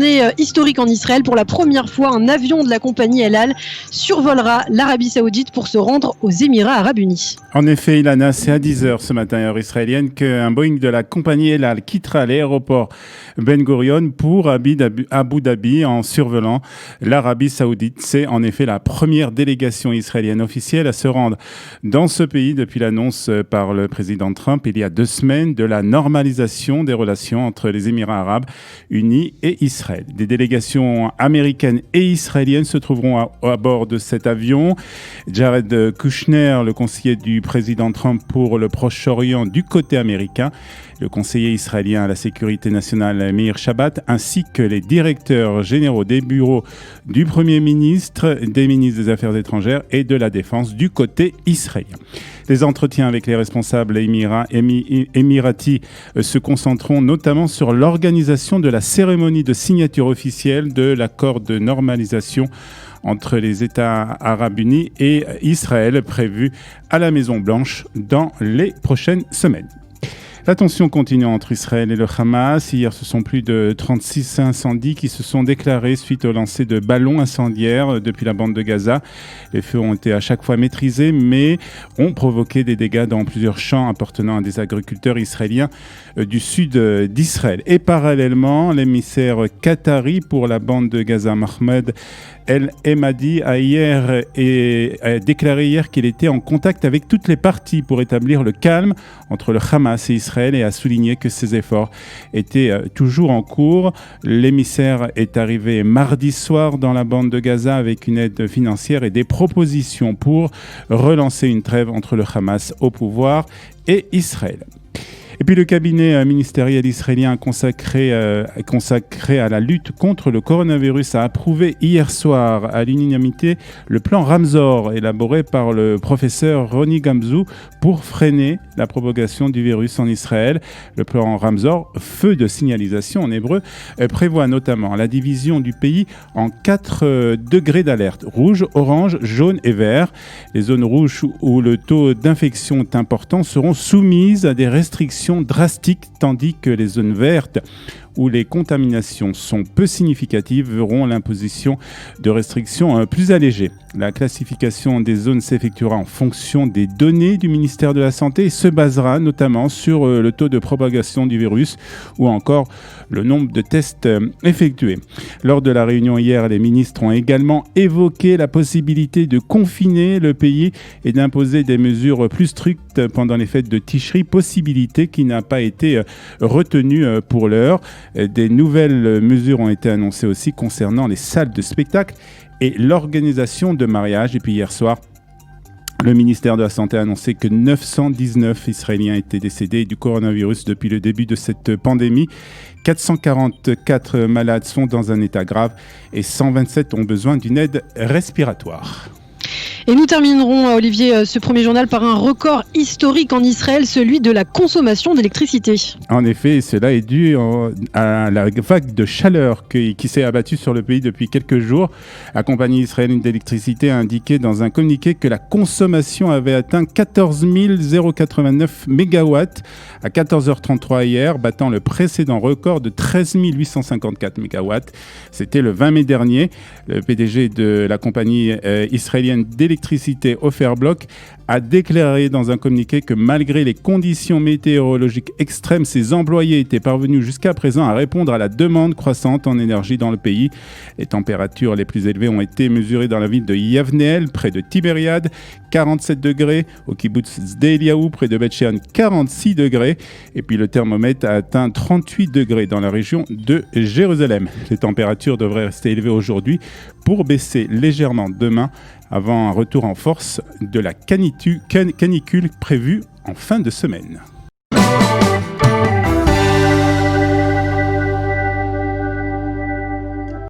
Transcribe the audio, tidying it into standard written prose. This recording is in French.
journée historique en Israël. Pour la première fois, un avion de la compagnie El Al survolera l'Arabie Saoudite pour se rendre aux Émirats Arabes Unis. En effet, Ilana, c'est à 10h ce matin, heure israélienne, qu'un Boeing de la compagnie El Al quittera l'aéroport Ben Gurion pour Abu Dhabi en survolant l'Arabie Saoudite. C'est en effet la première délégation israélienne officielle à se rendre dans ce pays depuis l'annonce par le président Trump il y a 2 semaines de la normalisation des relations entre les Émirats Arabes Unis et Israël. Des délégations américaines et israéliennes se trouveront à bord de cet avion. Jared Kushner, le conseiller du président Trump pour le Proche-Orient du côté américain, le conseiller israélien à la sécurité nationale Meir Shabbat, ainsi que les directeurs généraux des bureaux du Premier ministre, des ministres des Affaires étrangères et de la Défense du côté israélien. Les entretiens avec les responsables émiratis se concentreront notamment sur l'organisation de la cérémonie de signature officielle de l'accord de normalisation entre les États arabes unis et Israël, prévu à la Maison-Blanche dans les prochaines semaines. La tension continue entre Israël et le Hamas. Hier, ce sont plus de 36 incendies qui se sont déclarés suite au lancer de ballons incendiaires depuis la bande de Gaza. Les feux ont été à chaque fois maîtrisés, mais ont provoqué des dégâts dans plusieurs champs appartenant à des agriculteurs israéliens du sud d'Israël. Et parallèlement, l'émissaire qatari pour la bande de Gaza, Mohamed El Emadi, a déclaré hier qu'il était en contact avec toutes les parties pour établir le calme entre le Hamas et Israël et a souligné que ces efforts étaient toujours en cours. L'émissaire est arrivé mardi soir dans la bande de Gaza avec une aide financière et des propositions pour relancer une trêve entre le Hamas au pouvoir et Israël. Et puis le cabinet ministériel israélien consacré à la lutte contre le coronavirus a approuvé hier soir à l'unanimité le plan Ramzor élaboré par le professeur Roni Gamzou pour freiner la propagation du virus en Israël. Le plan Ramzor, feu de signalisation en hébreu, prévoit notamment la division du pays en 4 degrés d'alerte: rouge, orange, jaune et vert. Les zones rouges où le taux d'infection est important seront soumises à des restrictions drastiques, tandis que les zones vertes où les contaminations sont peu significatives verront l'imposition de restrictions plus allégées. La classification des zones s'effectuera en fonction des données du ministère de la Santé et se basera notamment sur le taux de propagation du virus ou encore le nombre de tests effectués. Lors de la réunion hier, les ministres ont également évoqué la possibilité de confiner le pays et d'imposer des mesures plus strictes pendant les fêtes de Tishri, possibilité qui n'a pas été retenue pour l'heure. Des nouvelles mesures ont été annoncées aussi concernant les salles de spectacle et l'organisation de mariages. Et puis hier soir, le ministère de la Santé a annoncé que 919 Israéliens étaient décédés du coronavirus depuis le début de cette pandémie. 444 malades sont dans un état grave et 127 ont besoin d'une aide respiratoire. Et nous terminerons, Olivier, ce premier journal par un record historique en Israël, celui de la consommation d'électricité. En effet, cela est dû à la vague de chaleur qui s'est abattue sur le pays depuis quelques jours. La compagnie israélienne d'électricité a indiqué dans un communiqué que la consommation avait atteint 14 089 MW à 14h33 hier, battant le précédent record de 13 854 MW. C'était le 20 mai dernier. Le PDG de la compagnie israélienne d'électricité Oferblock a déclaré dans un communiqué que malgré les conditions météorologiques extrêmes, ses employés étaient parvenus jusqu'à présent à répondre à la demande croissante en énergie dans le pays. Les températures les plus élevées ont été mesurées dans la ville de Yavneel, près de Tibériade, 47 degrés, au kibbutz Sde Eliaou, près de Beth Shean, 46 degrés, et puis le thermomètre a atteint 38 degrés dans la région de Jérusalem. Les températures devraient rester élevées aujourd'hui pour baisser légèrement demain, avant un retour en force de la canicule prévue en fin de semaine.